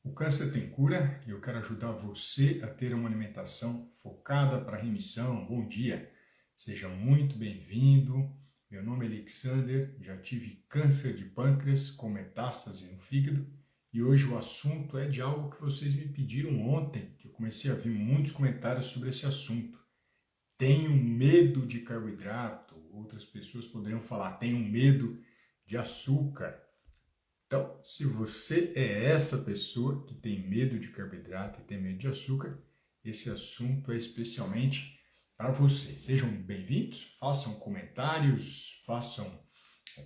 O câncer tem cura e eu quero ajudar você a ter uma alimentação focada para remissão. Bom dia, seja muito bem-vindo. Meu nome é Alexander, já tive câncer de pâncreas com metástase no fígado e hoje o assunto é de algo que vocês me pediram ontem, que eu comecei a ver muitos comentários sobre esse assunto. Tenho medo de carboidrato, outras pessoas poderiam falar, tenho medo de açúcar. Então, se você é essa pessoa que tem medo de carboidrato e tem medo de açúcar, esse assunto é especialmente para você. Sejam bem-vindos, façam comentários, façam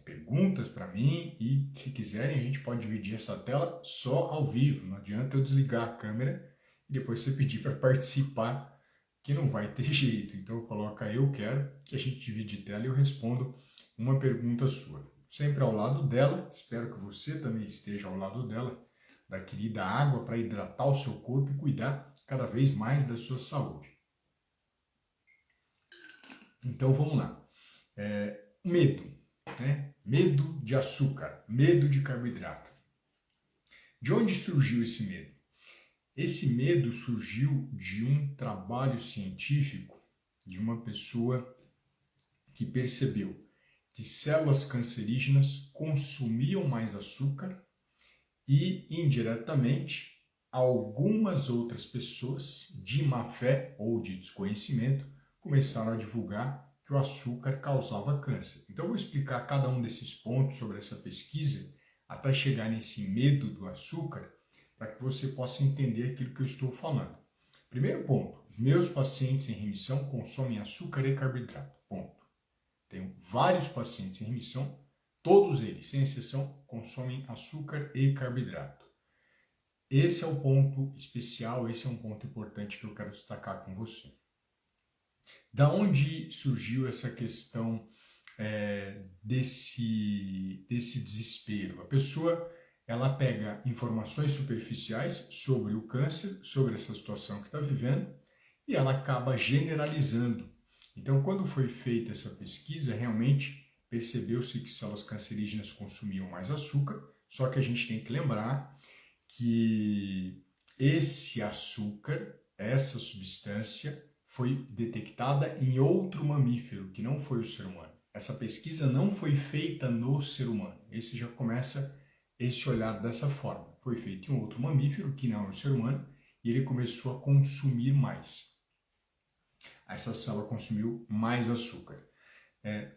perguntas para mim e, se quiserem, a gente pode dividir essa tela só ao vivo. Não adianta eu desligar a câmera e depois você pedir para participar, que não vai ter jeito. Então, coloca eu quero, que a gente divide tela e eu respondo uma pergunta sua. Sempre ao lado dela, espero que você também esteja ao lado dela, da querida água para hidratar o seu corpo e cuidar cada vez mais da sua saúde. Então vamos lá. Medo, né? Medo de açúcar, medo de carboidrato. De onde surgiu esse medo? Esse medo surgiu de um trabalho científico de uma pessoa que percebeu que células cancerígenas consumiam mais açúcar e, indiretamente, algumas outras pessoas, de má fé ou de desconhecimento, começaram a divulgar que o açúcar causava câncer. Então, eu vou explicar cada um desses pontos sobre essa pesquisa até chegar nesse medo do açúcar, para que você possa entender aquilo que eu estou falando. Primeiro ponto, os meus pacientes em remissão consomem açúcar e carboidrato, ponto. Tenho vários pacientes em remissão, todos eles, sem exceção, consomem açúcar e carboidrato. Esse é o ponto especial, esse é um ponto importante que eu quero destacar com você. Da onde surgiu essa questão desse desespero? A pessoa ela pega informações superficiais sobre o câncer, sobre essa situação que está vivendo, e ela acaba generalizando. Então, quando foi feita essa pesquisa, realmente percebeu-se que células cancerígenas consumiam mais açúcar, só que a gente tem que lembrar que esse açúcar, essa substância, foi detectada em outro mamífero, que não foi o ser humano. Essa pesquisa não foi feita no ser humano. Esse já começa esse olhar dessa forma. Foi feito em outro mamífero, que não é o ser humano, e ele começou a consumir mais. Essa célula consumiu mais açúcar.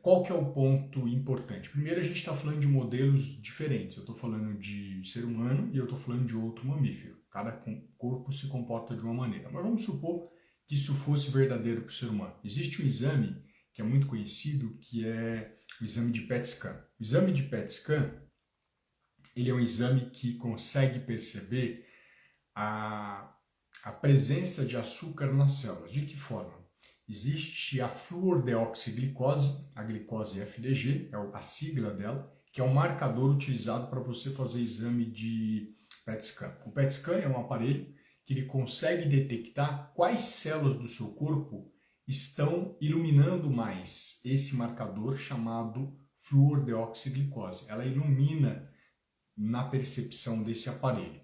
Qual que é o ponto importante? Primeiro, a gente está falando de modelos diferentes. Eu estou falando de ser humano e eu estou falando de outro mamífero. Cada corpo se comporta de uma maneira. Mas vamos supor que isso fosse verdadeiro para o ser humano. Existe um exame que é muito conhecido, que é o exame de PET scan. O exame de PET scan, ele é um exame que consegue perceber a presença de açúcar nas células. De que forma? Existe a fluordeoxiglicose, a glicose FDG, é a sigla dela, que é um marcador utilizado para você fazer exame de PET scan. O PET scan é um aparelho que ele consegue detectar quais células do seu corpo estão iluminando mais esse marcador chamado fluordeoxiglicose. Ela ilumina na percepção desse aparelho.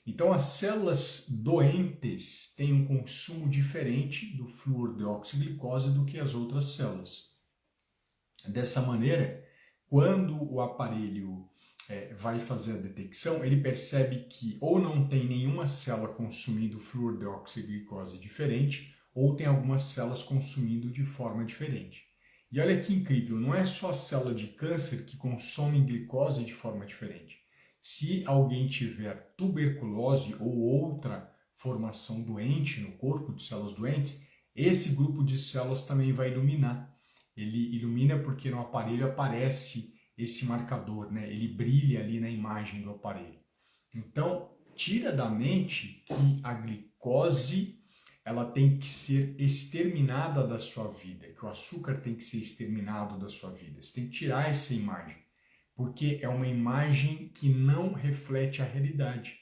Então, as células doentes têm um consumo diferente do fluordeoxiglicose do que as outras células. Dessa maneira, quando o aparelho vai fazer a detecção, ele percebe que ou não tem nenhuma célula consumindo fluordeoxiglicose diferente, ou tem algumas células consumindo de forma diferente. E olha que incrível, não é só a célula de câncer que consome glicose de forma diferente. Se alguém tiver tuberculose ou outra formação doente no corpo de células doentes, esse grupo de células também vai iluminar. Ele ilumina porque no aparelho aparece esse marcador, né? Ele brilha ali na imagem do aparelho. Então, tira da mente que a glicose ela tem que ser exterminada da sua vida, que o açúcar tem que ser exterminado da sua vida. Você tem que tirar essa imagem, porque é uma imagem que não reflete a realidade.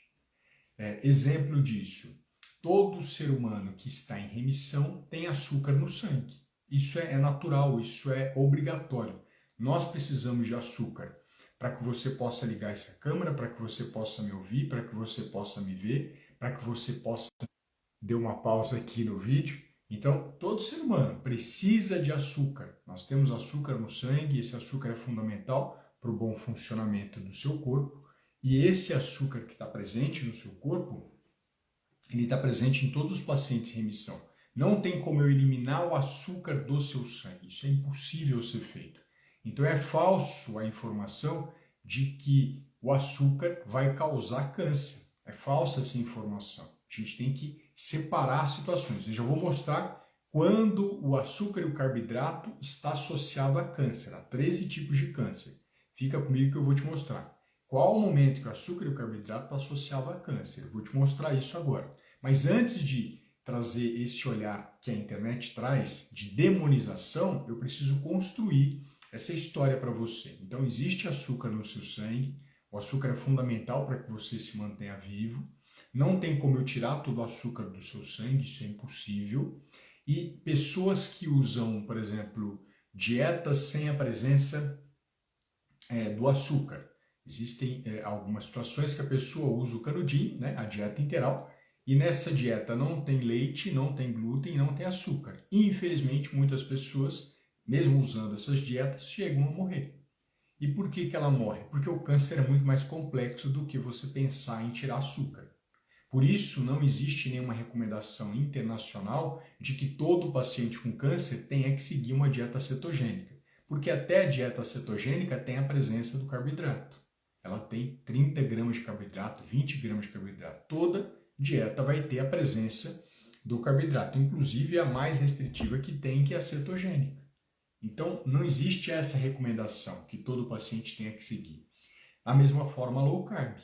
Exemplo disso, todo ser humano que está em remissão tem açúcar no sangue. Isso é natural, isso é obrigatório. Nós precisamos de açúcar para que você possa ligar essa câmera, para que você possa me ouvir, para que você possa me ver, para que você possa dar uma pausa aqui no vídeo. Então, todo ser humano precisa de açúcar. Nós temos açúcar no sangue, esse açúcar é fundamental para o bom funcionamento do seu corpo. E esse açúcar que está presente no seu corpo, ele está presente em todos os pacientes em remissão. Não tem como eu eliminar o açúcar do seu sangue. Isso é impossível ser feito. Então é falso a informação de que o açúcar vai causar câncer. É falsa essa informação. A gente tem que separar as situações. Eu já vou mostrar quando o açúcar e o carboidrato está associado a câncer, a 13 tipos de câncer. Fica comigo que eu vou te mostrar. Qual o momento que o açúcar e o carboidrato estão associados a câncer? Eu vou te mostrar isso agora. Mas antes de trazer esse olhar que a internet traz de demonização, eu preciso construir essa história para você. Então, existe açúcar no seu sangue, o açúcar é fundamental para que você se mantenha vivo, não tem como eu tirar todo o açúcar do seu sangue, isso é impossível, e pessoas que usam, por exemplo, dietas sem a presença do açúcar. Existem algumas situações que a pessoa usa o canudinho, né, a dieta integral, e nessa dieta não tem leite, não tem glúten, não tem açúcar. E, infelizmente, muitas pessoas, mesmo usando essas dietas, chegam a morrer. E por que ela morre? Porque o câncer é muito mais complexo do que você pensar em tirar açúcar. Por isso, não existe nenhuma recomendação internacional de que todo paciente com câncer tenha que seguir uma dieta cetogênica. Porque até a dieta cetogênica tem a presença do carboidrato. Ela tem 30 gramas de carboidrato, 20 gramas de carboidrato. Toda dieta vai ter a presença do carboidrato, inclusive a mais restritiva que tem, que é a cetogênica. Então, não existe essa recomendação que todo paciente tenha que seguir. Da mesma forma, a low carb.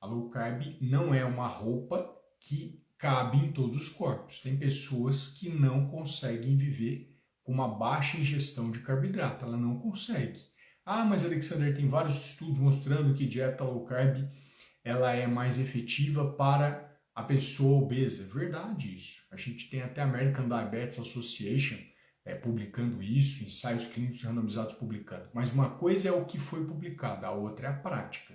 A low carb não é uma roupa que cabe em todos os corpos. Tem pessoas que não conseguem viver com uma baixa ingestão de carboidrato. Ela não consegue. Ah, mas Alexander, tem vários estudos mostrando que dieta low carb ela é mais efetiva para a pessoa obesa. É verdade isso. A gente tem até a American Diabetes Association publicando isso, ensaios clínicos randomizados publicando. Mas uma coisa é o que foi publicado, a outra é a prática.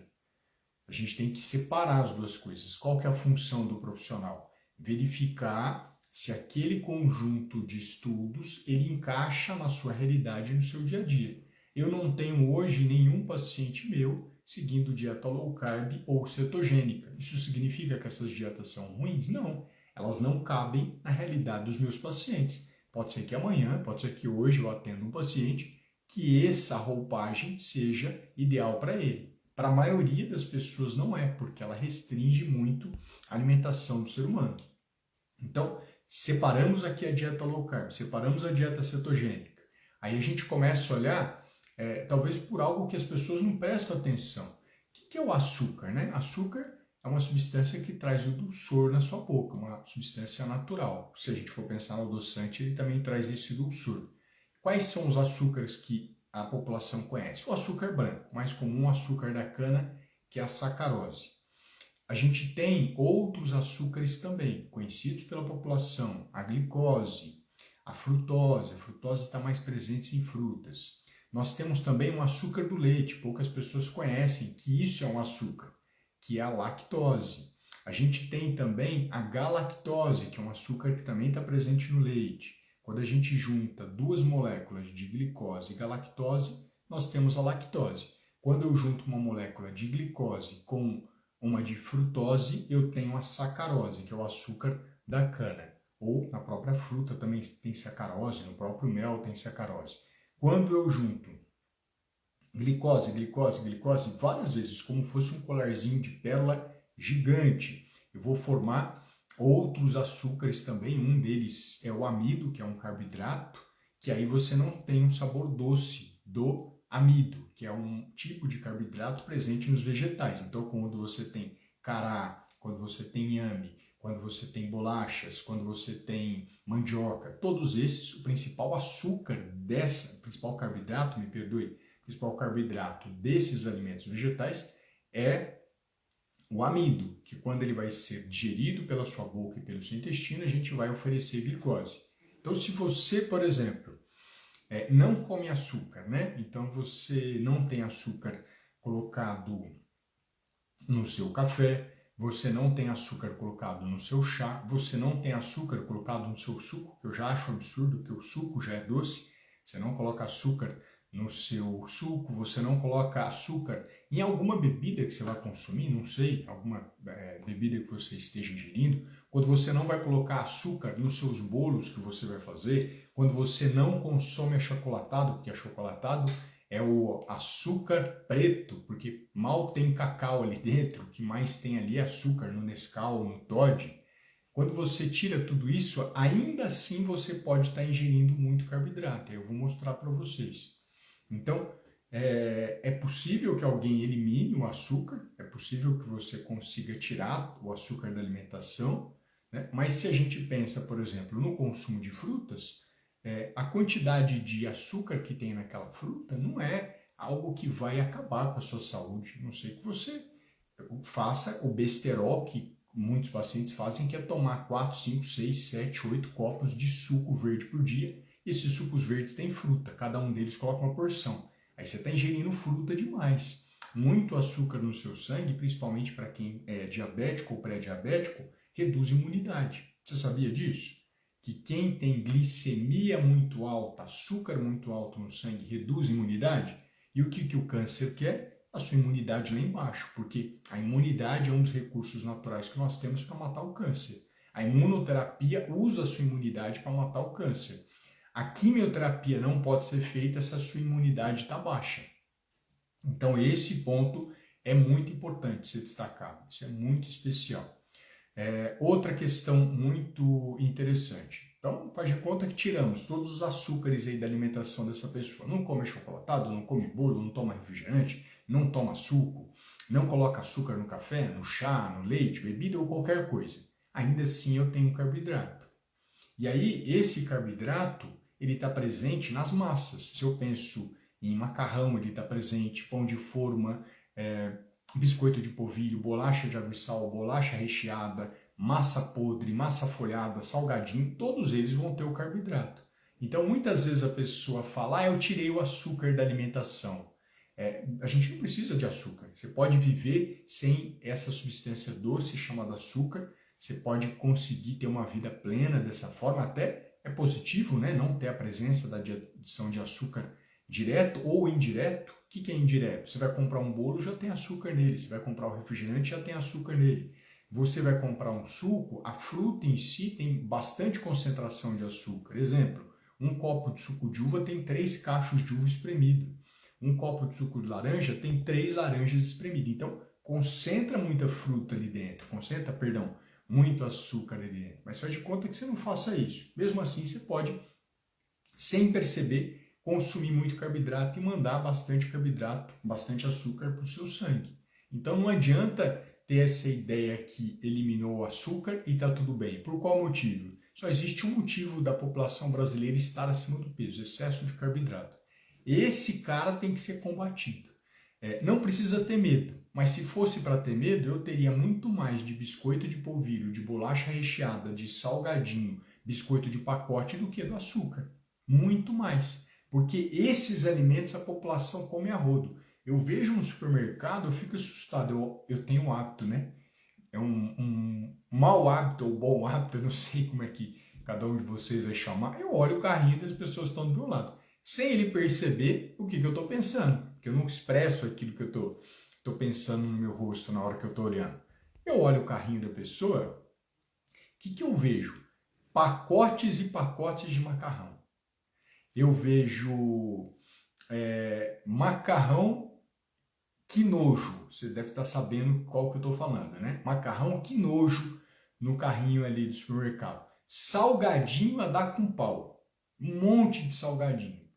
A gente tem que separar as duas coisas. Qual que é a função do profissional? Verificar se aquele conjunto de estudos ele encaixa na sua realidade e no seu dia a dia. Eu não tenho hoje nenhum paciente meu seguindo dieta low carb ou cetogênica. Isso significa que essas dietas são ruins? Não. Elas não cabem na realidade dos meus pacientes. Pode ser que amanhã, pode ser que hoje eu atenda um paciente que essa roupagem seja ideal para ele. Para a maioria das pessoas não é, porque ela restringe muito a alimentação do ser humano. Então, separamos aqui a dieta low carb, separamos a dieta cetogênica. Aí a gente começa a olhar, talvez por algo que as pessoas não prestam atenção. O que é o açúcar, né? Açúcar é uma substância que traz o dulçor na sua boca, uma substância natural. Se a gente for pensar no adoçante, ele também traz esse dulçor. Quais são os açúcares que a população conhece? O açúcar branco, mais comum, o açúcar da cana, que é a sacarose. A gente tem outros açúcares também, conhecidos pela população, a glicose, a frutose está mais presente em frutas. Nós temos também um açúcar do leite, poucas pessoas conhecem que isso é um açúcar, que é a lactose. A gente tem também a galactose, que é um açúcar que também está presente no leite. Quando a gente junta duas moléculas de glicose e galactose, nós temos a lactose. Quando eu junto uma molécula de glicose com uma de frutose, eu tenho a sacarose, que é o açúcar da cana. Ou na própria fruta também tem sacarose, no próprio mel tem sacarose. Quando eu junto glicose, várias vezes, como fosse um colarzinho de pérola gigante, eu vou formar outros açúcares também. Um deles é o amido, que é um carboidrato, que aí você não tem um sabor doce do amido, que é um tipo de carboidrato presente nos vegetais. Então, quando você tem cará, quando você tem inhame, quando você tem bolachas, quando você tem mandioca, todos esses, o principal açúcar o principal carboidrato desses alimentos vegetais é o amido, que quando ele vai ser digerido pela sua boca e pelo seu intestino, a gente vai oferecer glicose. Então, se você, por exemplo, não come açúcar, né? Então você não tem açúcar colocado no seu café, você não tem açúcar colocado no seu chá, você não tem açúcar colocado no seu suco, que eu já acho absurdo, porque o suco já é doce, você não coloca açúcar no seu suco, você não coloca açúcar em alguma bebida que você vai consumir, não sei, alguma bebida que você esteja ingerindo, quando você não vai colocar açúcar nos seus bolos que você vai fazer, quando você não consome achocolatado, porque achocolatado é o açúcar preto, porque mal tem cacau ali dentro, o que mais tem ali é açúcar no Nescau, no Toddy. Quando você tira tudo isso, ainda assim você pode estar ingerindo muito carboidrato. Eu vou mostrar para vocês. Então, é possível que alguém elimine o açúcar, é possível que você consiga tirar o açúcar da alimentação, né? Mas se a gente pensa, por exemplo, no consumo de frutas, a quantidade de açúcar que tem naquela fruta não é algo que vai acabar com a sua saúde. Não sei que você faça o besterol que muitos pacientes fazem, que é tomar 4, 5, 6, 7, 8 copos de suco verde por dia. E esses sucos verdes têm fruta, cada um deles coloca uma porção. Aí você está ingerindo fruta demais. Muito açúcar no seu sangue, principalmente para quem é diabético ou pré-diabético, reduz a imunidade. Você sabia disso? Que quem tem glicemia muito alta, açúcar muito alto no sangue, reduz a imunidade? E o que o câncer quer? A sua imunidade lá embaixo, porque a imunidade é um dos recursos naturais que nós temos para matar o câncer. A imunoterapia usa a sua imunidade para matar o câncer. A quimioterapia não pode ser feita se a sua imunidade está baixa. Então esse ponto é muito importante ser destacado, isso é muito especial. Outra questão muito interessante. Então, faz de conta que tiramos todos os açúcares aí da alimentação dessa pessoa. Não come chocolatado, não come bolo, não toma refrigerante, não toma suco, não coloca açúcar no café, no chá, no leite, bebida ou qualquer coisa. Ainda assim eu tenho carboidrato. E aí, esse carboidrato, ele está presente nas massas. Se eu penso em macarrão, ele está presente, pão de forma, biscoito de polvilho, bolacha de água e sal, bolacha recheada, massa podre, massa folhada, salgadinho, todos eles vão ter o carboidrato. Então, muitas vezes a pessoa fala, eu tirei o açúcar da alimentação. A gente não precisa de açúcar. Você pode viver sem essa substância doce chamada açúcar. Você pode conseguir ter uma vida plena dessa forma. Até é positivo, né, não ter a presença da adição de açúcar direto ou indireto. O que é indireto? Você vai comprar um bolo, já tem açúcar nele. Você vai comprar um refrigerante, já tem açúcar nele. Você vai comprar um suco, a fruta em si tem bastante concentração de açúcar. Exemplo, um copo de suco de uva tem 3 cachos de uva espremida. Um copo de suco de laranja tem 3 laranjas espremidas. Então, concentra muita fruta ali dentro, muito açúcar ali dentro. Mas faz de conta que você não faça isso. Mesmo assim, você pode, sem perceber, consumir muito carboidrato e mandar bastante carboidrato, bastante açúcar para o seu sangue. Então não adianta ter essa ideia que eliminou o açúcar e está tudo bem. Por qual motivo? Só existe um motivo da população brasileira estar acima do peso, excesso de carboidrato. Esse cara tem que ser combatido. Não precisa ter medo, mas se fosse para ter medo, eu teria muito mais de biscoito de polvilho, de bolacha recheada, de salgadinho, biscoito de pacote do que do açúcar. Muito mais. Porque esses alimentos a população come a rodo. Eu vejo no supermercado, eu fico assustado. Eu tenho um hábito, né? É um mau hábito ou bom hábito, eu não sei como é que cada um de vocês vai chamar. Eu olho o carrinho das pessoas que estão do meu lado, sem ele perceber o que eu estou pensando. Porque eu não expresso aquilo que eu estou pensando no meu rosto na hora que eu estou olhando. Eu olho o carrinho da pessoa, o que eu vejo? Pacotes e pacotes de macarrão. Eu vejo macarrão, que nojo. Você deve estar sabendo qual que eu estou falando, né? Macarrão, que nojo, no carrinho ali do supermercado. Salgadinho a dar com pau. Um monte de salgadinho.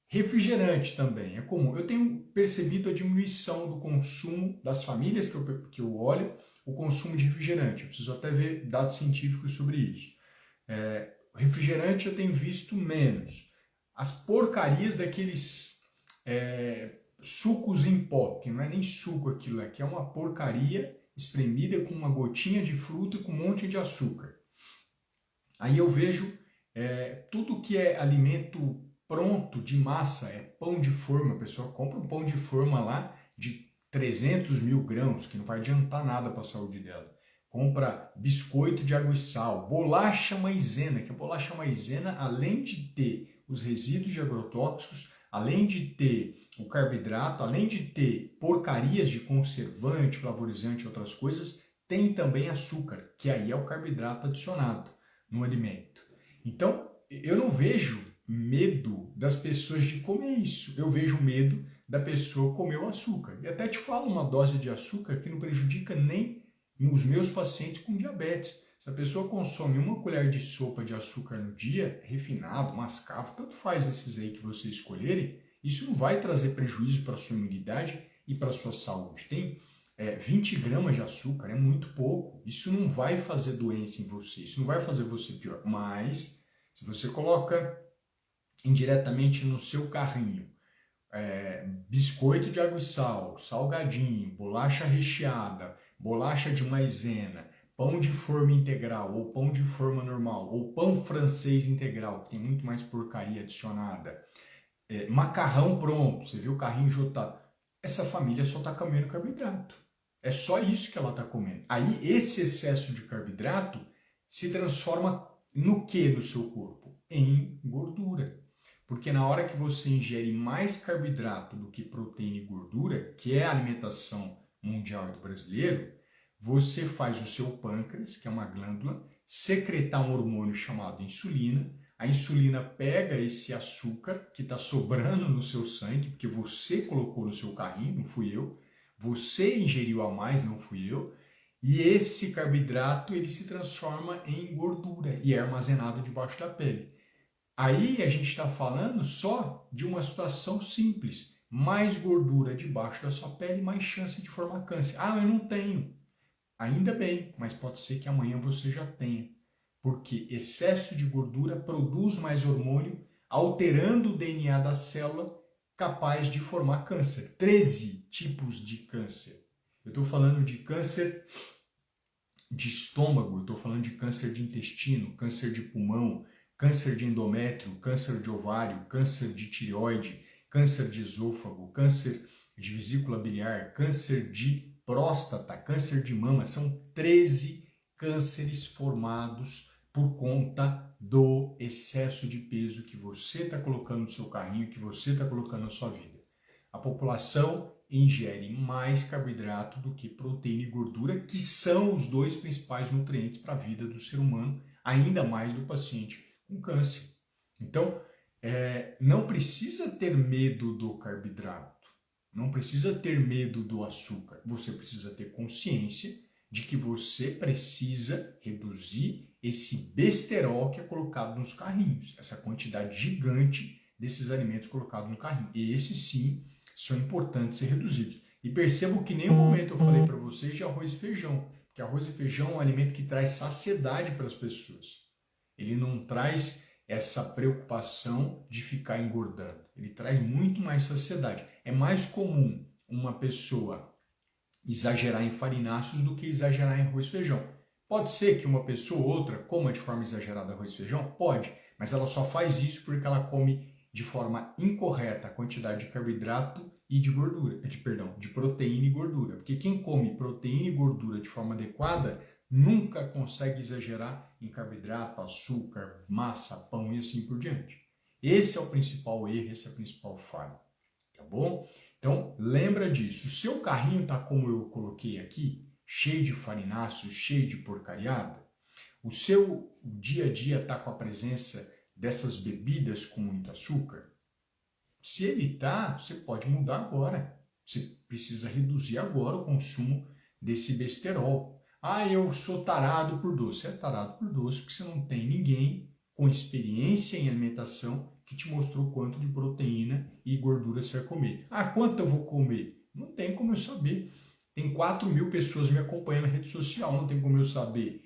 Refrigerante também, é comum. Eu tenho percebido a diminuição do consumo das famílias que eu olho, o consumo de refrigerante. Eu preciso até ver dados científicos sobre isso. Refrigerante eu tenho visto menos. As porcarias daqueles sucos em pó, que não é nem suco aquilo, que é uma porcaria espremida com uma gotinha de fruta e com um monte de açúcar. Aí eu vejo tudo que é alimento pronto, de massa, pão de forma. A pessoa compra um pão de forma lá de 300 mil grãos, que não vai adiantar nada para a saúde dela. Compra biscoito de água e sal, bolacha maisena, que a bolacha maisena, além de ter os resíduos de agrotóxicos, além de ter o carboidrato, além de ter porcarias de conservante, flavorizante e outras coisas, tem também açúcar, que aí é o carboidrato adicionado no alimento. Então, eu não vejo medo das pessoas de comer isso, eu vejo medo da pessoa comer o açúcar. E até te falo, uma dose de açúcar que não prejudica nem os meus pacientes com diabetes. Se a pessoa consome uma colher de sopa de açúcar no dia, refinado, mascavo, tanto faz esses aí que vocês escolherem, isso não vai trazer prejuízo para a sua imunidade e para a sua saúde. Tem 20 gramas de açúcar, é muito pouco. Isso não vai fazer doença em você, isso não vai fazer você pior. Mas, se você coloca indiretamente no seu carrinho, biscoito de água e sal, salgadinho, bolacha recheada, bolacha de maisena, pão de forma integral ou pão de forma normal, ou pão francês integral, que tem muito mais porcaria adicionada, macarrão pronto, você viu o carrinho jotado, essa família só está comendo carboidrato. É só isso que ela está comendo. Aí esse excesso de carboidrato se transforma no que no seu corpo? Em gordura. Porque na hora que você ingere mais carboidrato do que proteína e gordura, que é a alimentação mundial do brasileiro, você faz o seu pâncreas, que é uma glândula, secretar um hormônio chamado insulina. A insulina pega esse açúcar que está sobrando no seu sangue, porque você colocou no seu carrinho, não fui eu. Você ingeriu a mais, não fui eu. E esse carboidrato ele se transforma em gordura e é armazenado debaixo da pele. Aí a gente está falando só de uma situação simples. Mais gordura debaixo da sua pele, mais chance de formar câncer. Ah, eu não tenho. Ainda bem, mas pode ser que amanhã você já tenha. Porque excesso de gordura produz mais hormônio, alterando o DNA da célula, capaz de formar câncer. 13 tipos de câncer. Eu estou falando de câncer de estômago, eu estou falando de câncer de intestino, câncer de pulmão, câncer de endométrio, câncer de ovário, câncer de tireoide, câncer de esôfago, câncer de vesícula biliar, câncer de próstata, câncer de mama. São 13 cânceres formados por conta do excesso de peso que você está colocando no seu carrinho, que você está colocando na sua vida. A população ingere mais carboidrato do que proteína e gordura, que são os dois principais nutrientes para a vida do ser humano, ainda mais do paciente com câncer. Então, não precisa ter medo do carboidrato, não precisa ter medo do açúcar, você precisa ter consciência de que você precisa reduzir esse besterol que é colocado nos carrinhos, essa quantidade gigante desses alimentos colocados no carrinho. E esses sim são importantes ser reduzidos. E percebo que em nenhum momento eu falei para vocês de arroz e feijão, porque arroz e feijão é um alimento que traz saciedade para as pessoas. Ele não traz essa preocupação de ficar engordando. Ele traz muito mais saciedade. É mais comum uma pessoa exagerar em farináceos do que exagerar em arroz e feijão. Pode ser que uma pessoa ou outra coma de forma exagerada arroz e feijão? Pode, mas ela só faz isso porque ela come de forma incorreta a quantidade de carboidrato e de gordura, de proteína e gordura. Porque quem come proteína e gordura de forma adequada nunca consegue exagerar em carboidrato, açúcar, massa, pão e assim por diante. Esse é o principal erro, esse é a principal falha, tá bom? Então, lembra disso. O seu carrinho tá como eu coloquei aqui, cheio de farináceos, cheio de porcariada. O seu dia a dia tá com a presença dessas bebidas com muito açúcar. Se ele tá, você pode mudar agora. Você precisa reduzir agora o consumo desse besterol. Ah, eu sou tarado por doce. Você é tarado por doce porque você não tem ninguém com experiência em alimentação que te mostrou quanto de proteína e gordura você vai comer. Ah, quanto eu vou comer? Não tem como eu saber. Tem 4.000 pessoas me acompanhando na rede social, não tem como eu saber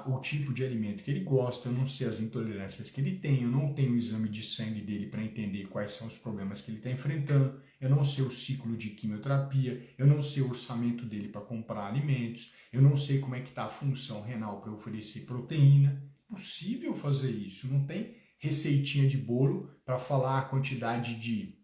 o tipo de alimento que ele gosta, eu não sei as intolerâncias que ele tem, eu não tenho o exame de sangue dele para entender quais são os problemas que ele está enfrentando, eu não sei o ciclo de quimioterapia, eu não sei o orçamento dele para comprar alimentos, eu não sei como é que está a função renal para oferecer proteína. É possível fazer isso, não tem receitinha de bolo para falar a quantidade de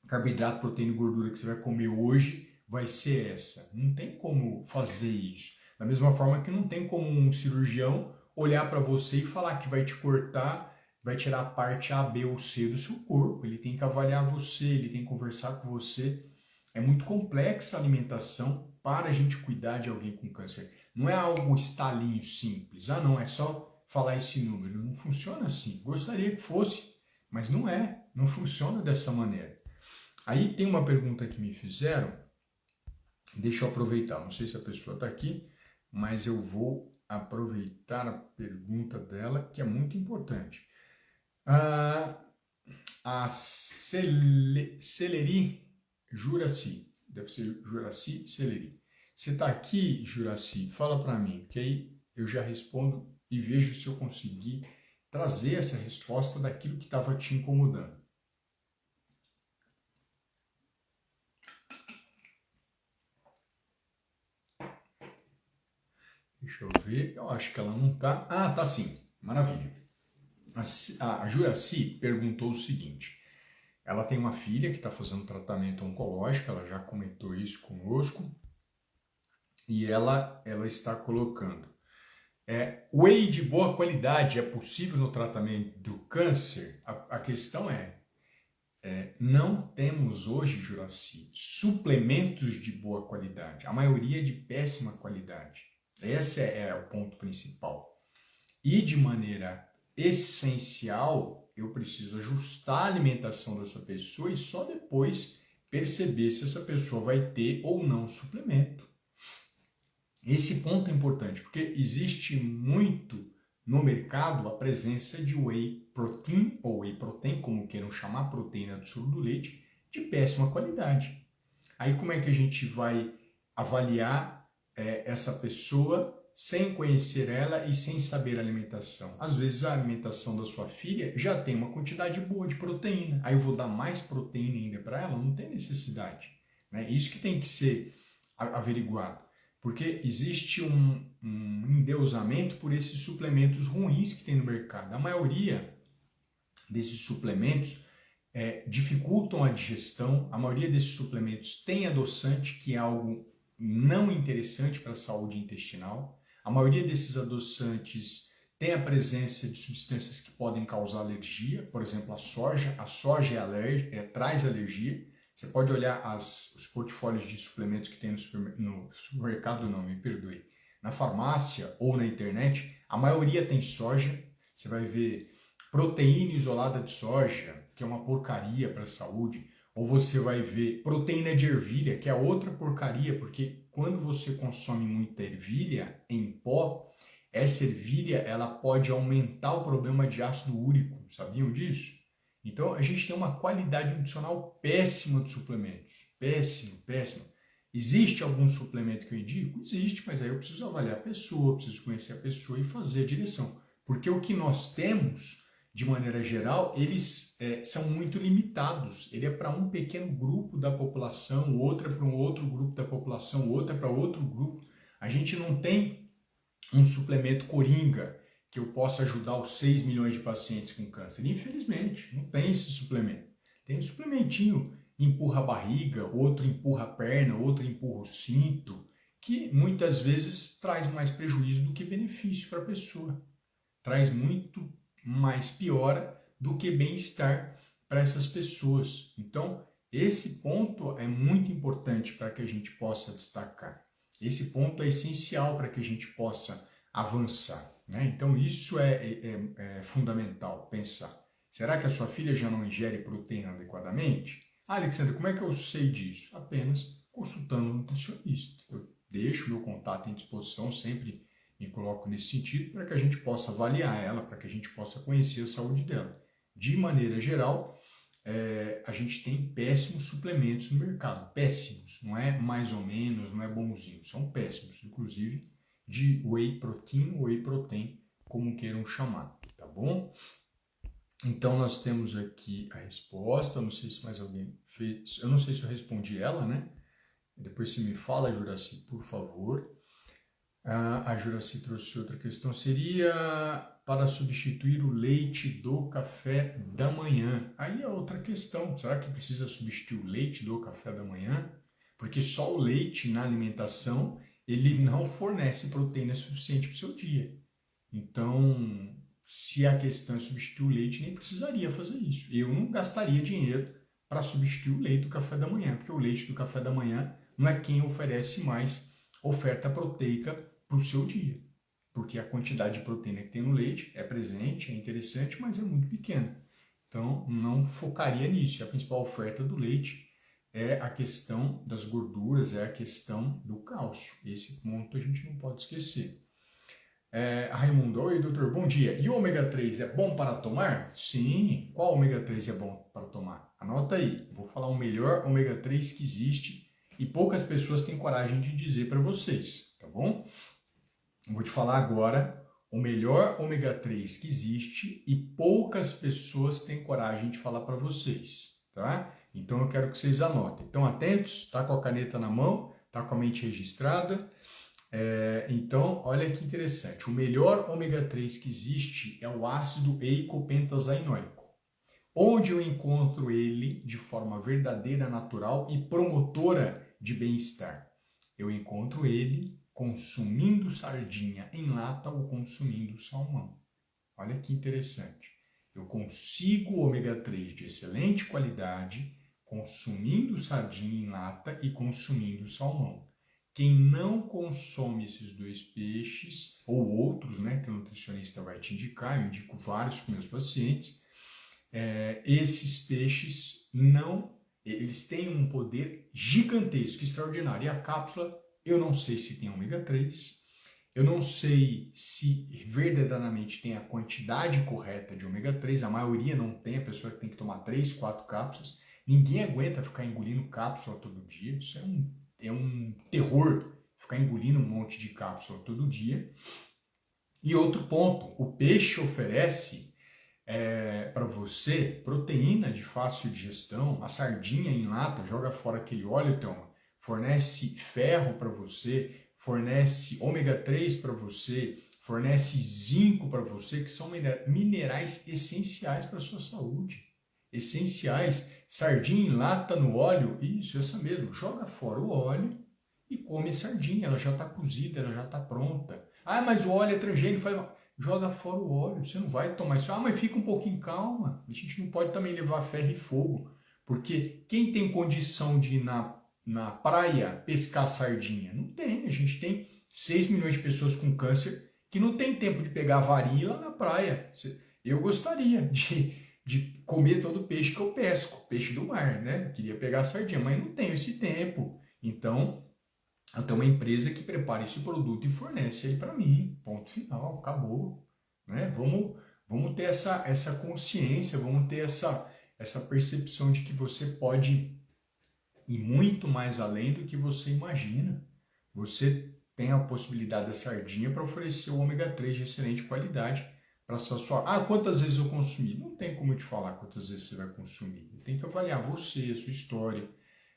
carboidrato, proteína e gordura que você vai comer hoje vai ser essa. Não tem como fazer isso. Da mesma forma que não tem como um cirurgião olhar para você e falar que vai te cortar, vai tirar a parte A, B ou C do seu corpo. Ele tem que avaliar você, ele tem que conversar com você. É muito complexa a alimentação para a gente cuidar de alguém com câncer. Não é algo estalinho simples. Ah, não, é só falar esse número. Não funciona assim. Gostaria que fosse, mas não é. Não funciona dessa maneira. Aí tem uma pergunta que me fizeram. Deixa eu aproveitar. Não sei se a pessoa está aqui, mas eu vou aproveitar a pergunta dela, que é muito importante. A Celeri Juraci, deve ser Juraci Celeri. Você está aqui, Juraci? Fala para mim, que aí eu já respondo e vejo se eu conseguir trazer essa resposta daquilo que estava te incomodando. Deixa eu ver, eu acho que ela não está. Ah, tá sim, maravilha. A Juraci perguntou o seguinte: ela tem uma filha que está fazendo tratamento oncológico, ela já comentou isso conosco, e ela está colocando: whey de boa qualidade é possível no tratamento do câncer? A questão não temos hoje, Juraci, suplementos de boa qualidade, a maioria de péssima qualidade. Esse é o ponto principal. E de maneira essencial, eu preciso ajustar a alimentação dessa pessoa e só depois perceber se essa pessoa vai ter ou não suplemento. Esse ponto é importante, porque existe muito no mercado a presença de whey protein, ou whey protein, como queiram chamar, proteína do soro do leite, de péssima qualidade. Aí como é que a gente vai avaliar essa pessoa sem conhecer ela e sem saber a alimentação? Às vezes a alimentação da sua filha já tem uma quantidade boa de proteína. Aí eu vou dar mais proteína ainda para ela? Não tem necessidade. Né? Isso que tem que ser averiguado. Porque existe um endeusamento por esses suplementos ruins que tem no mercado. A maioria desses suplementos dificultam a digestão. A maioria desses suplementos tem adoçante, que é algo não interessante para a saúde intestinal. A maioria desses adoçantes tem a presença de substâncias que podem causar alergia, por exemplo, a soja. A soja traz alergia. Você pode olhar os portfólios de suplementos que tem no supermercado, não, me perdoe, na farmácia ou na internet, a maioria tem soja. Você vai ver proteína isolada de soja, que é uma porcaria para a saúde. Ou você vai ver proteína de ervilha, que é outra porcaria, porque quando você consome muita ervilha em pó, essa ervilha ela pode aumentar o problema de ácido úrico. Sabiam disso? Então a gente tem uma qualidade nutricional péssima de suplementos. Péssimo, péssimo. Existe algum suplemento que eu indico? Existe, mas aí eu preciso avaliar a pessoa, preciso conhecer a pessoa e fazer a direção. Porque o que nós temos, de maneira geral, eles são muito limitados. Ele é para um pequeno grupo da população, outro é para um outro grupo da população, outro é para outro grupo. A gente não tem um suplemento coringa que eu possa ajudar os 6 milhões de pacientes com câncer. Infelizmente, não tem esse suplemento. Tem um suplementinho, empurra a barriga, outro empurra a perna, outro empurra o cinto, que muitas vezes traz mais prejuízo do que benefício para a pessoa. Traz muito mais piora do que bem-estar para essas pessoas. Então, esse ponto é muito importante para que a gente possa destacar. Esse ponto é essencial para que a gente possa avançar. Né? Então, isso é fundamental pensar. Será que a sua filha já não ingere proteína adequadamente? Ah, Alexandre, como é que eu sei disso? Apenas consultando um nutricionista. Eu deixo meu contato em disposição, sempre me coloco nesse sentido, para que a gente possa avaliar ela, para que a gente possa conhecer a saúde dela. De maneira geral, a gente tem péssimos suplementos no mercado. Péssimos. Não é mais ou menos, não é bonzinho. São péssimos. Inclusive de whey protein, whey protein, como queiram chamar. Tá bom? Então, nós temos aqui a resposta. Eu não sei se mais alguém fez. Eu não sei se eu respondi ela, né? Depois se me fala, Juraci, por favor. A Juraci trouxe outra questão. Seria para substituir o leite do café da manhã. Aí é outra questão. Será que precisa substituir o leite do café da manhã? Porque só o leite na alimentação, ele não fornece proteína suficiente para o seu dia. Então, se a questão é substituir o leite, nem precisaria fazer isso. Eu não gastaria dinheiro para substituir o leite do café da manhã, porque o leite do café da manhã não é quem oferece mais oferta proteica para o seu dia. Porque a quantidade de proteína que tem no leite é presente, é interessante, mas é muito pequena. Então, não focaria nisso. A principal oferta do leite é a questão das gorduras, é a questão do cálcio. Esse ponto a gente não pode esquecer. Raimundo, oi doutor, bom dia. E o ômega 3 é bom para tomar? Sim. Qual ômega 3 é bom para tomar? Anota aí. Vou falar o melhor ômega 3 que existe e poucas pessoas têm coragem de dizer para vocês, tá bom? Vou te falar agora o melhor ômega 3 que existe e poucas pessoas têm coragem de falar para vocês, tá? Então eu quero que vocês anotem. Estão atentos? Tá com a caneta na mão? Tá com a mente registrada? Então, olha que interessante. O melhor ômega 3 que existe é o ácido eicopentazaenoico. Onde eu encontro ele de forma verdadeira, natural e promotora de bem-estar? Eu encontro ele consumindo sardinha em lata ou consumindo salmão. Olha que interessante. Eu consigo ômega 3 de excelente qualidade consumindo sardinha em lata e consumindo salmão. Quem não consome esses dois peixes, ou outros, né, que o nutricionista vai te indicar, eu indico vários para meus pacientes, esses peixes eles têm um poder gigantesco, extraordinário. E a cápsula, eu não sei se tem ômega 3, eu não sei se verdadeiramente tem a quantidade correta de ômega 3, a maioria não tem, a pessoa tem que tomar 3, 4 cápsulas. Ninguém aguenta ficar engolindo cápsula todo dia, isso é um terror, ficar engolindo um monte de cápsula todo dia. E outro ponto, o peixe oferece para você proteína de fácil digestão, a sardinha em lata, joga fora aquele óleo, então, fornece ferro para você, fornece ômega 3 para você, fornece zinco para você, que são minerais essenciais para a sua saúde. Essenciais. Sardinha em lata no óleo, isso, essa mesmo. Joga fora o óleo e come a sardinha. Ela já está cozida, ela já está pronta. Ah, mas o óleo é transgênico, faz mal. Joga fora o óleo, você não vai tomar isso. Ah, mas fica um pouquinho calma. A gente não pode também levar ferro e fogo. Porque quem tem condição de ir na praia pescar sardinha? Não tem. A gente tem 6 milhões de pessoas com câncer que não tem tempo de pegar varinha lá na praia. Eu gostaria de comer todo o peixe que eu pesco, peixe do mar, né? Queria pegar sardinha, mas não tenho esse tempo. Então, eu tenho uma empresa que prepara esse produto e fornece ele para mim. Ponto final, acabou. Né? Vamos ter essa consciência, vamos ter essa percepção de que você pode ir muito mais além do que você imagina. Você tem a possibilidade da sardinha para oferecer o ômega 3 de excelente qualidade para sua... Ah, quantas vezes eu consumi? Não tem como eu te falar quantas vezes você vai consumir. Eu tenho que avaliar você, a sua história.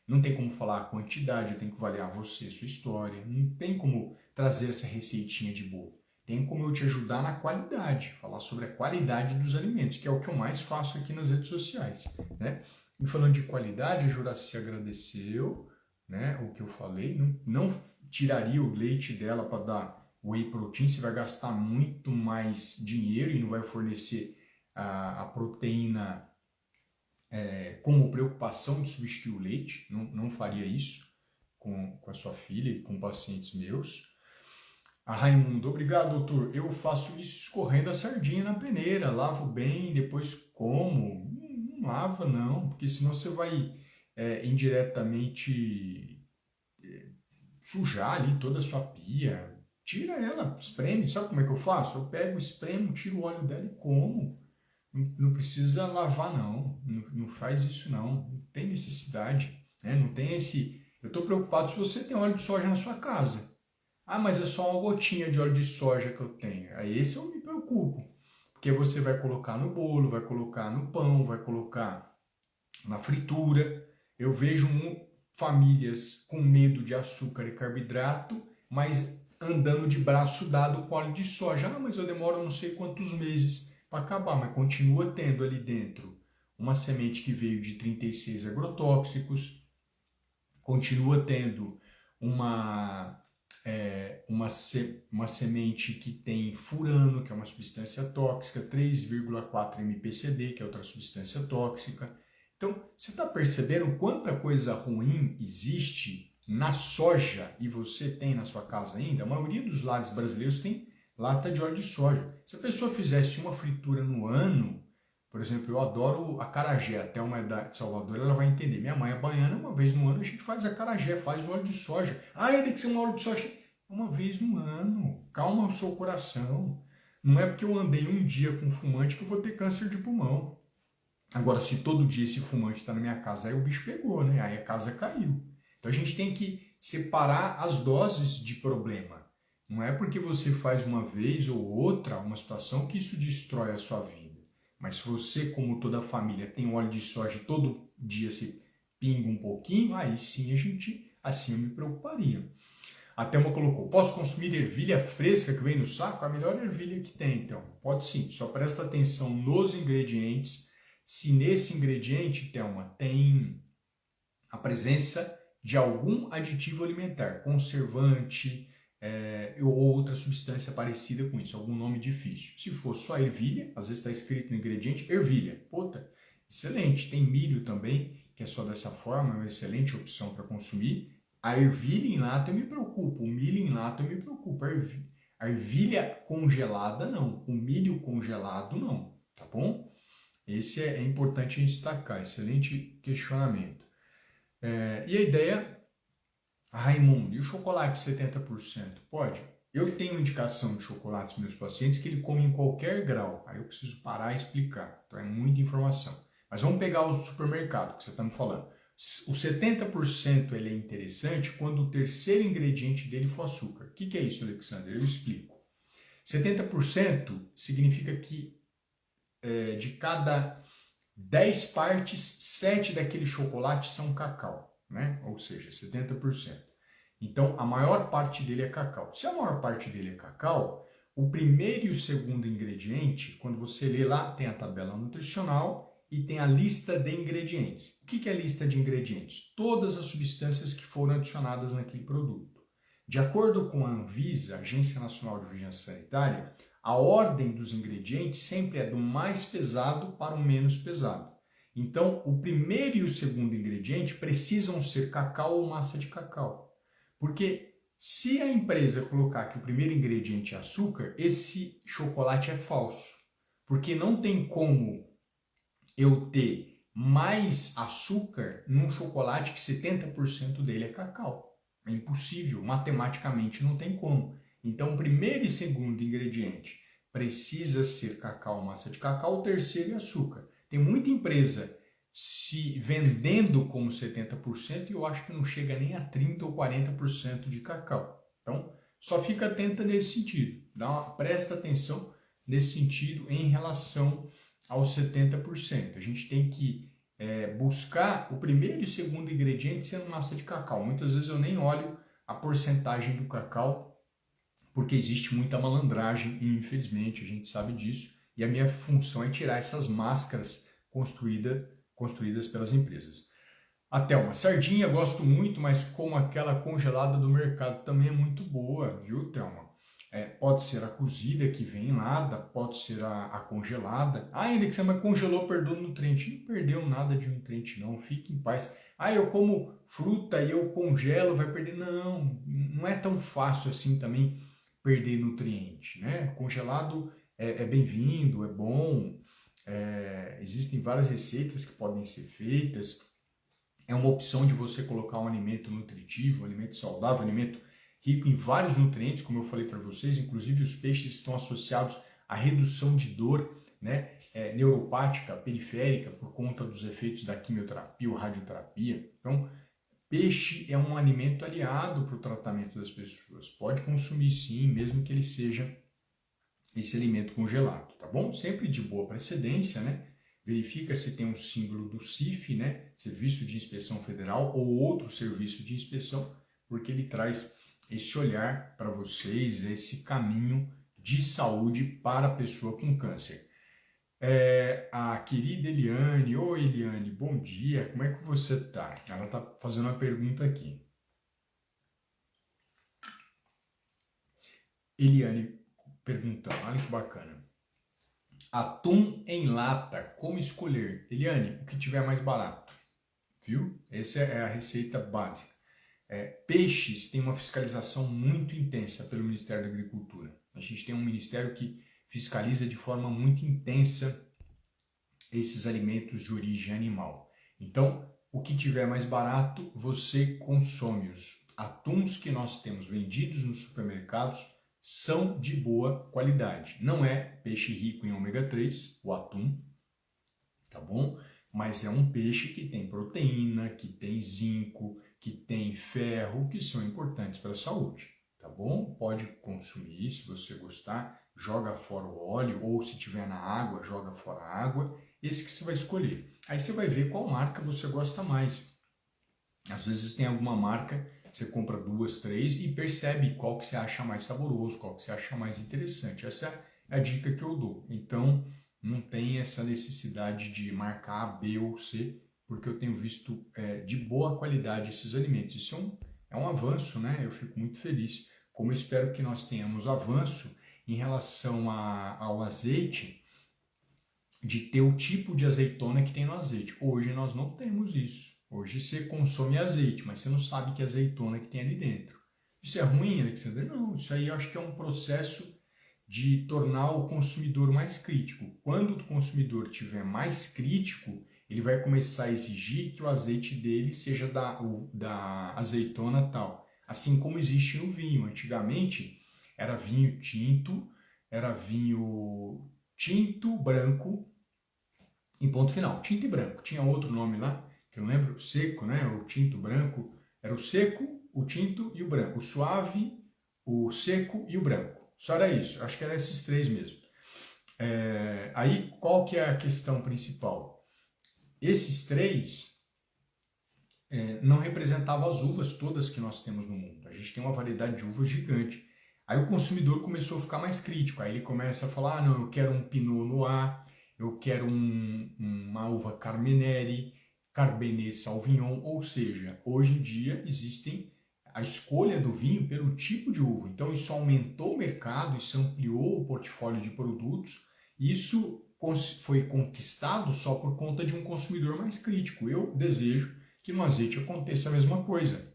Não tem como falar a quantidade, eu tenho que avaliar você, a sua história. Não tem como trazer essa receitinha de bolo. Tem como eu te ajudar na qualidade, falar sobre a qualidade dos alimentos, que é o que eu mais faço aqui nas redes sociais. Né? E falando de qualidade, a Juraci agradeceu, né, o que eu falei. Não tiraria o leite dela para dar whey protein, você vai gastar muito mais dinheiro e não vai fornecer a proteína como preocupação de substituir o leite. Não faria isso com a sua filha e com pacientes meus. A Raimundo, obrigado doutor, eu faço isso escorrendo a sardinha na peneira, lavo bem, depois como. Não lava não, porque senão você vai indiretamente sujar ali toda a sua pia. Tira ela, espreme. Sabe como é que eu faço? Eu pego, espremo, tiro o óleo dela e como. Não precisa lavar não faz isso não tem necessidade, né? Não tem esse... Eu estou preocupado se você tem óleo de soja na sua casa. Ah, mas é só uma gotinha de óleo de soja que eu tenho. Aí esse eu me preocupo, porque você vai colocar no bolo, vai colocar no pão, vai colocar na fritura. Eu vejo famílias com medo de açúcar e carboidrato, mas andando de braço dado com óleo de soja. Ah, mas eu demoro não sei quantos meses para acabar, mas continua tendo ali dentro uma semente que veio de 36 agrotóxicos, continua tendo uma semente que tem furano, que é uma substância tóxica, 3,4 MPCD, que é outra substância tóxica. Então, você está percebendo quanta coisa ruim existe na soja e você tem na sua casa ainda? A maioria dos lares brasileiros tem lata de óleo de soja. Se a pessoa fizesse uma fritura no ano, por exemplo, eu adoro acarajé, até uma de Salvador ela vai entender. Minha mãe é baiana, uma vez no ano a gente faz acarajé, faz o óleo de soja. Ah, tem que ser um óleo de soja. Uma vez no ano. Calma o seu coração. Não é porque eu andei um dia com fumante que eu vou ter câncer de pulmão. Agora, se todo dia esse fumante está na minha casa, aí o bicho pegou, né? Aí a casa caiu. Então a gente tem que separar as doses de problema. Não é porque você faz uma vez ou outra uma situação que isso destrói a sua vida. Mas se você, como toda a família, tem óleo de soja e todo dia se pinga um pouquinho, aí sim assim eu me preocuparia. A Thelma colocou, posso consumir ervilha fresca que vem no saco? A melhor ervilha que tem, então. Pode sim, só presta atenção nos ingredientes. Se nesse ingrediente, Thelma, tem a presença de algum aditivo alimentar, conservante, ou outra substância parecida com isso, algum nome difícil. Se for só ervilha, às vezes está escrito no ingrediente, ervilha. Puta, excelente. Tem milho também, que é só dessa forma, é uma excelente opção para consumir. A ervilha em lata eu me preocupo, o milho em lata eu me preocupo. A ervilha congelada não, o milho congelado não, tá bom? Esse é importante destacar, excelente questionamento. E a ideia... Raimundo, e o chocolate 70%? Pode. Eu tenho indicação de chocolate nos meus pacientes que ele come em qualquer grau. Aí eu preciso parar e explicar. Então é muita informação. Mas vamos pegar o supermercado que você está me falando. O 70% ele é interessante quando o terceiro ingrediente dele for açúcar. O que é isso, Alexander? Eu explico. 70% significa que de cada 10 partes, 7 daquele chocolate são cacau. Né? Ou seja, 70%. Então, a maior parte dele é cacau. Se a maior parte dele é cacau, o primeiro e o segundo ingrediente, quando você lê lá, tem a tabela nutricional e tem a lista de ingredientes. O que é a lista de ingredientes? Todas as substâncias que foram adicionadas naquele produto. De acordo com a Anvisa, Agência Nacional de Vigilância Sanitária, a ordem dos ingredientes sempre é do mais pesado para o menos pesado. Então, o primeiro e o segundo ingrediente precisam ser cacau ou massa de cacau. Porque se a empresa colocar que o primeiro ingrediente é açúcar, esse chocolate é falso. Porque não tem como eu ter mais açúcar num chocolate que 70% dele é cacau. É impossível, matematicamente não tem como. Então, o primeiro e segundo ingrediente precisa ser cacau ou massa de cacau, o terceiro é açúcar. Tem muita empresa se vendendo como 70% e eu acho que não chega nem a 30% ou 40% de cacau. Então, só fica atenta nesse sentido. Presta atenção nesse sentido em relação aos 70%. A gente tem que buscar o primeiro e o segundo ingrediente sendo massa de cacau. Muitas vezes eu nem olho a porcentagem do cacau, porque existe muita malandragem e infelizmente a gente sabe disso. E a minha função é tirar essas máscaras construídas pelas empresas. A Thelma, sardinha gosto muito, mas como aquela congelada do mercado também é muito boa, viu, Thelma? Pode ser a cozida que vem lá, pode ser a congelada. Alexandre, mas congelou, perdeu nutriente. Não perdeu nada de nutriente, não. Fique em paz. Eu como fruta e eu congelo, vai perder. Não é tão fácil assim também perder nutriente, né? Congelado é bem-vindo, é bom. Existem várias receitas que podem ser feitas. É uma opção de você colocar um alimento nutritivo, um alimento saudável, um alimento rico em vários nutrientes, como eu falei para vocês. Inclusive os peixes estão associados à redução de dor, né, neuropática, periférica, por conta dos efeitos da quimioterapia ou radioterapia. Então, peixe é um alimento aliado para o tratamento das pessoas. Pode consumir sim, mesmo que ele seja esse alimento congelado, tá bom? Sempre de boa procedência, né? Verifica se tem um símbolo do CIF, né? Serviço de Inspeção Federal, ou outro serviço de inspeção, porque ele traz esse olhar para vocês, esse caminho de saúde para a pessoa com câncer. A querida Eliane. Oi, Eliane, bom dia, como é que você tá? Ela tá fazendo uma pergunta aqui. Eliane perguntando, olha que bacana. Atum em lata, como escolher? Eliane, o que tiver mais barato, viu? Essa é a receita básica. Peixes tem uma fiscalização muito intensa pelo Ministério da Agricultura. A gente tem um ministério que fiscaliza de forma muito intensa esses alimentos de origem animal. Então, o que tiver mais barato, você consome. Os atuns que nós temos vendidos nos supermercados são de boa qualidade. Não é peixe rico em ômega 3, o atum, tá bom? Mas é um peixe que tem proteína, que tem zinco, que tem ferro, que são importantes para a saúde, tá bom? Pode consumir, se você gostar, joga fora o óleo, ou se tiver na água, joga fora a água, esse que você vai escolher. Aí você vai ver qual marca você gosta mais. Às vezes tem alguma marca, você compra 2, 3 e percebe qual que você acha mais saboroso, qual que você acha mais interessante. Essa é a dica que eu dou. Então, não tem essa necessidade de marcar A, B ou C, porque eu tenho visto de boa qualidade esses alimentos. Isso é um avanço, né? Eu fico muito feliz. Como eu espero que nós tenhamos avanço em relação ao azeite, de ter o tipo de azeitona que tem no azeite. Hoje nós não temos isso. Hoje você consome azeite, mas você não sabe que azeitona que tem ali dentro. Isso é ruim, Alexandre? Não, isso aí eu acho que é um processo de tornar o consumidor mais crítico. Quando o consumidor tiver mais crítico, ele vai começar a exigir que o azeite dele seja da azeitona tal. Assim como existe no vinho. Antigamente era vinho tinto, branco, em ponto final, tinto e branco. Tinha outro nome lá, que eu não lembro, seco, né? O tinto branco. Era o seco, o tinto e o branco. O suave, o seco e o branco. Só era isso. Acho que eram esses três mesmo. Aí, qual que é a questão principal? Esses três não representavam as uvas todas que nós temos no mundo. A gente tem uma variedade de uvas gigante. Aí o consumidor começou a ficar mais crítico. Aí ele começa a falar, não, eu quero um Pinot Noir, eu quero uma uva Carmenere, Cabernet Sauvignon, ou seja, hoje em dia existem a escolha do vinho pelo tipo de uva. Então isso aumentou o mercado, isso ampliou o portfólio de produtos, isso foi conquistado só por conta de um consumidor mais crítico. Eu desejo que no azeite aconteça a mesma coisa,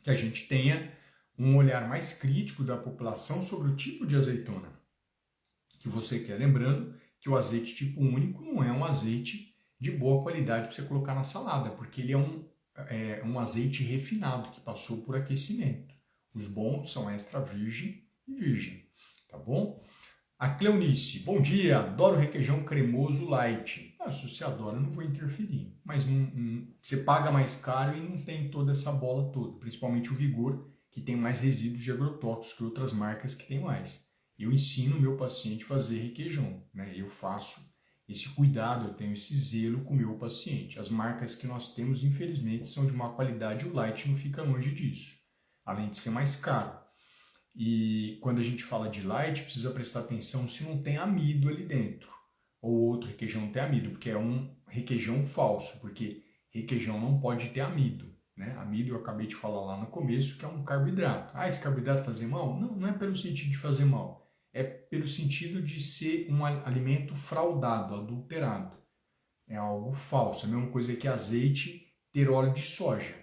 que a gente tenha um olhar mais crítico da população sobre o tipo de azeitona que você quer. Lembrando que o azeite tipo único não é um azeite de boa qualidade para você colocar na salada, porque ele é um azeite refinado que passou por aquecimento. Os bons são extra virgem e virgem, tá bom? A Cleonice, bom dia, adoro requeijão cremoso light. Se você adora, eu não vou interferir, mas você paga mais caro e não tem toda essa bola toda, principalmente o Vigor, que tem mais resíduos de agrotóxicos que outras marcas que tem mais. Eu ensino o meu paciente a fazer requeijão, né? Eu faço esse cuidado, eu tenho esse zelo com o meu paciente. As marcas que nós temos, infelizmente, são de má qualidade e o light não fica longe disso, além de ser mais caro. E quando a gente fala de light, precisa prestar atenção se não tem amido ali dentro, ou outro requeijão tem amido, porque é um requeijão falso, porque requeijão não pode ter amido. Né? Amido, eu acabei de falar lá no começo, que é um carboidrato. Esse carboidrato fazer mal? Não, não é pelo sentido de fazer mal. É pelo sentido de ser um alimento fraudado, adulterado. É algo falso. É a mesma coisa que azeite ter óleo de soja.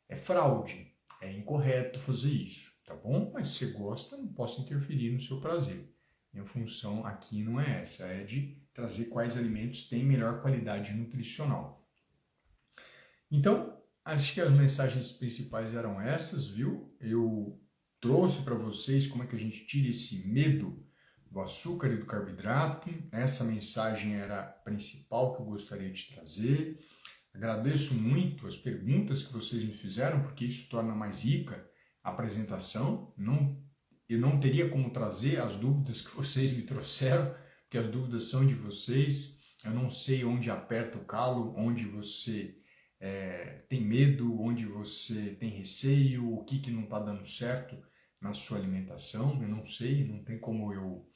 É fraude. É incorreto fazer isso, tá bom? Mas se você gosta, não posso interferir no seu prazer. Minha função aqui não é essa, é de trazer quais alimentos têm melhor qualidade nutricional. Então, acho que as mensagens principais eram essas, viu? Eu trouxe para vocês como é que a gente tira esse medo do açúcar e do carboidrato. Essa mensagem era a principal que eu gostaria de trazer. Agradeço muito as perguntas que vocês me fizeram, porque isso torna mais rica a apresentação. Eu não teria como trazer as dúvidas que vocês me trouxeram, porque as dúvidas são de vocês. Eu não sei onde aperta o calo, onde você tem medo, onde você tem receio, o que não está dando certo na sua alimentação. Eu não sei, não tem como eu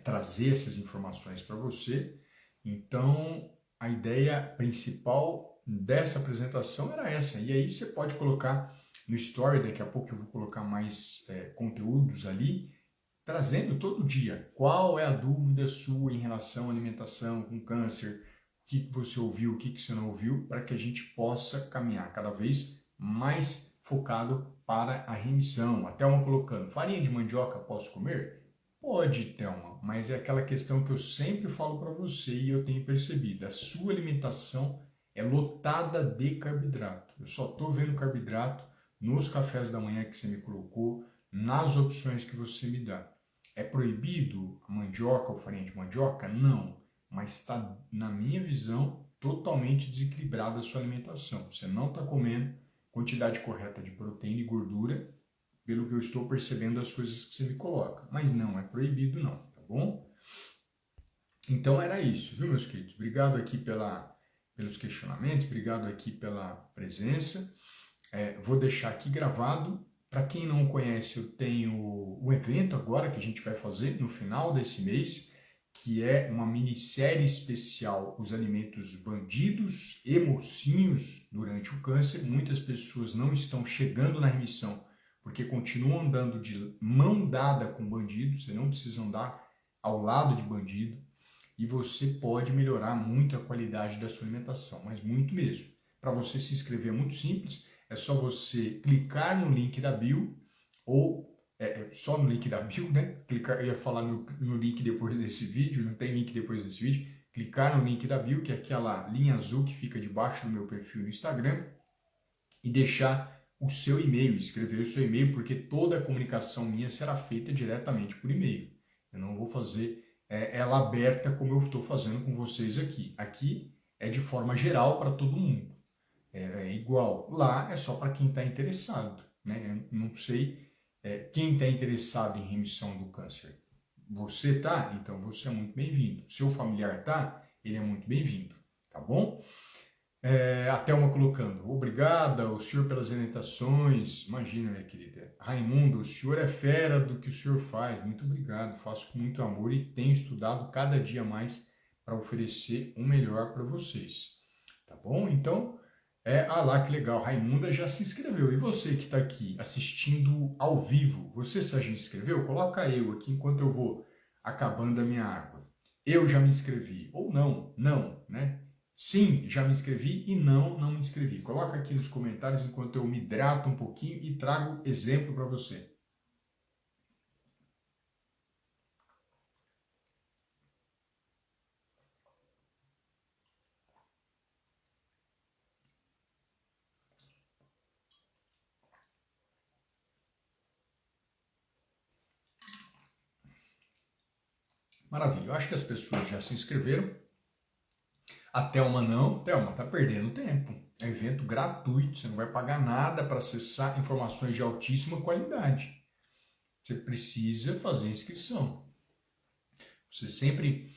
trazer essas informações para você. Então, a ideia principal dessa apresentação era essa. E aí você pode colocar no Story, daqui a pouco eu vou colocar mais conteúdos ali, trazendo todo dia qual é a dúvida sua em relação à alimentação com câncer, o que você ouviu, o que você não ouviu, para que a gente possa caminhar cada vez mais focado para a remissão. A Thelma colocando, farinha de mandioca posso comer? Pode, Thelma, mas é aquela questão que eu sempre falo para você e eu tenho percebido. A sua alimentação é lotada de carboidrato. Eu só estou vendo carboidrato nos cafés da manhã que você me colocou, nas opções que você me dá. É proibido a mandioca ou farinha de mandioca? Não, mas está, na minha visão, totalmente desequilibrada a sua alimentação. Você não está comendo quantidade correta de proteína e gordura, pelo que eu estou percebendo das coisas que você me coloca. Mas não é proibido não, tá bom? Então era isso, viu, meus queridos? Obrigado aqui pelos questionamentos, obrigado aqui pela presença. Vou deixar aqui gravado. Para quem não conhece, eu tenho um evento agora que a gente vai fazer no final desse mês, que é uma minissérie especial, Os Alimentos Bandidos e Mocinhos durante o câncer. Muitas pessoas não estão chegando na remissão porque continuam andando de mão dada com bandido. Você não precisa andar ao lado de bandido e você pode melhorar muito a qualidade da sua alimentação, mas muito mesmo. Para você se inscrever é muito simples, é só você clicar no link da bio ou só no link da bio, né? Clicar, eu ia falar no link depois desse vídeo, não tem link depois desse vídeo. Clicar no link da bio, que é aquela linha azul que fica debaixo do meu perfil no Instagram, e deixar o seu e-mail, escrever o seu e-mail, porque toda a comunicação minha será feita diretamente por e-mail. Eu não vou fazer ela aberta como eu estou fazendo com vocês aqui. Aqui é de forma geral para todo mundo. É igual. Lá é só para quem está interessado. Né? Eu não sei quem está interessado em remissão do câncer. Você tá? Então você é muito bem-vindo. Seu familiar tá? Ele é muito bem-vindo. Tá bom? A Thelma colocando, obrigada ao senhor pelas orientações. Imagina, minha querida. Raimundo, o senhor é fera do que o senhor faz. Muito obrigado, faço com muito amor e tenho estudado cada dia mais para oferecer o melhor para vocês. Tá bom? Então, lá que legal, Raimunda já se inscreveu. E você que está aqui assistindo ao vivo, você já se inscreveu? Coloca eu aqui enquanto eu vou acabando a minha água. Eu já me inscrevi. Ou não, né? Sim, já me inscrevi e não me inscrevi. Coloca aqui nos comentários enquanto eu me hidrato um pouquinho e trago exemplo para você. Maravilha, eu acho que as pessoas já se inscreveram. A Thelma não. Thelma, tá perdendo tempo. É evento gratuito, você não vai pagar nada para acessar informações de altíssima qualidade. Você precisa fazer inscrição. Você sempre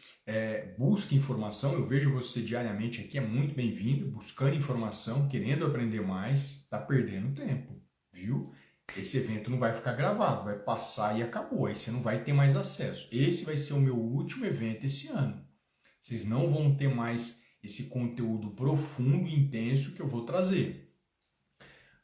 busca informação, eu vejo você diariamente aqui, é muito bem-vindo, buscando informação, querendo aprender mais, está perdendo tempo, viu? Esse evento não vai ficar gravado, vai passar e acabou, aí você não vai ter mais acesso. Esse vai ser o meu último evento esse ano. Vocês não vão ter mais esse conteúdo profundo e intenso que eu vou trazer.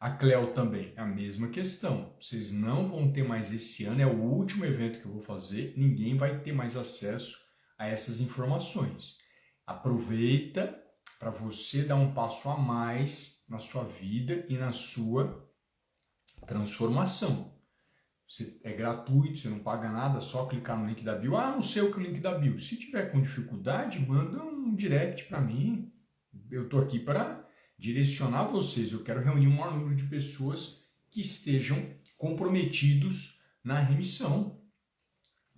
A Cleo também, a mesma questão. Vocês não vão ter mais esse ano, é o último evento que eu vou fazer, ninguém vai ter mais acesso a essas informações. Aproveita para você dar um passo a mais na sua vida e na sua transformação. É gratuito, você não paga nada, só clicar no link da bio. Não sei o que é o link da bio. Se tiver com dificuldade, manda um direct para mim. Eu estou aqui para direcionar vocês. Eu quero reunir um maior número de pessoas que estejam comprometidos na remissão.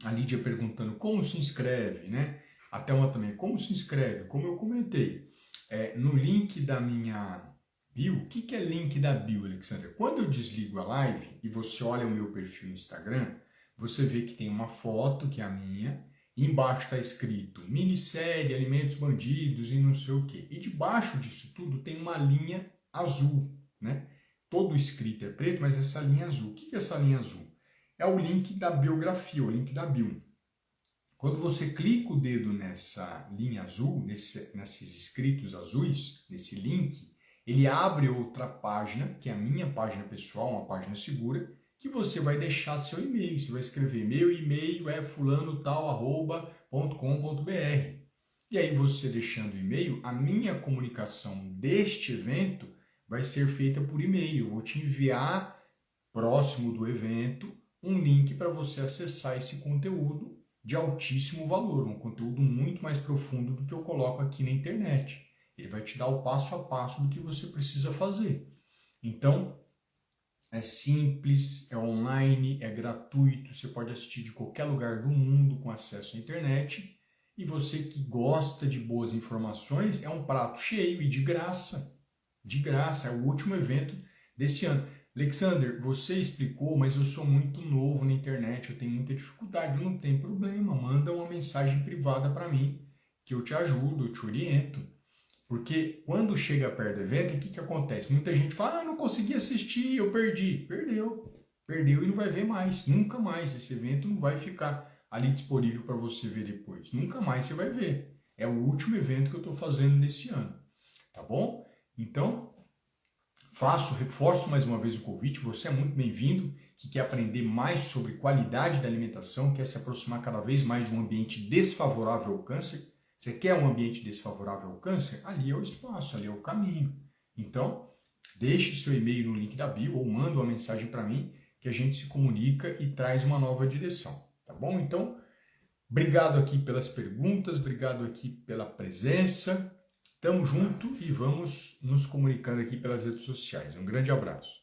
A Lídia perguntando como se inscreve, né? A Thelma também, como se inscreve? Como eu comentei, no link da minha bio, o que é link da bio, Alexandre? Quando eu desligo a live e você olha o meu perfil no Instagram, você vê que tem uma foto, que é a minha, e embaixo está escrito minissérie, alimentos bandidos e não sei o quê. E debaixo disso tudo tem uma linha azul, né? Todo escrito é preto, mas essa linha azul. O que é essa linha azul? É o link da biografia, o link da bio. Quando você clica o dedo nessa linha azul, nesses escritos azuis, nesse link, ele abre outra página, que é a minha página pessoal, uma página segura, que você vai deixar seu e-mail. Você vai escrever: meu e-mail é fulanotal@.com.br. E aí você deixando o e-mail, a minha comunicação deste evento vai ser feita por e-mail. Eu vou te enviar, próximo do evento, um link para você acessar esse conteúdo de altíssimo valor, um conteúdo muito mais profundo do que eu coloco aqui na internet. Ele vai te dar o passo a passo do que você precisa fazer. Então, é simples, é online, é gratuito, você pode assistir de qualquer lugar do mundo com acesso à internet. E você que gosta de boas informações, é um prato cheio e de graça. De graça, é o último evento desse ano. Alexander, você explicou, mas eu sou muito novo na internet, eu tenho muita dificuldade. Não tem problema, manda uma mensagem privada para mim, que eu te ajudo, eu te oriento. Porque quando chega perto do evento, o que acontece? Muita gente fala: não consegui assistir, eu perdi. Perdeu e não vai ver mais, nunca mais. Esse evento não vai ficar ali disponível para você ver depois. Nunca mais você vai ver. É o último evento que eu estou fazendo nesse ano, tá bom? Então, reforço mais uma vez o convite. Você é muito bem-vindo, que quer aprender mais sobre qualidade da alimentação, quer se aproximar cada vez mais de um ambiente desfavorável ao câncer. Você quer um ambiente desfavorável ao câncer? Ali é o espaço, ali é o caminho. Então, deixe seu e-mail no link da bio ou manda uma mensagem para mim, que a gente se comunica e traz uma nova direção, tá bom? Então, obrigado aqui pelas perguntas, obrigado aqui pela presença. Tamo junto e vamos nos comunicando aqui pelas redes sociais. Um grande abraço.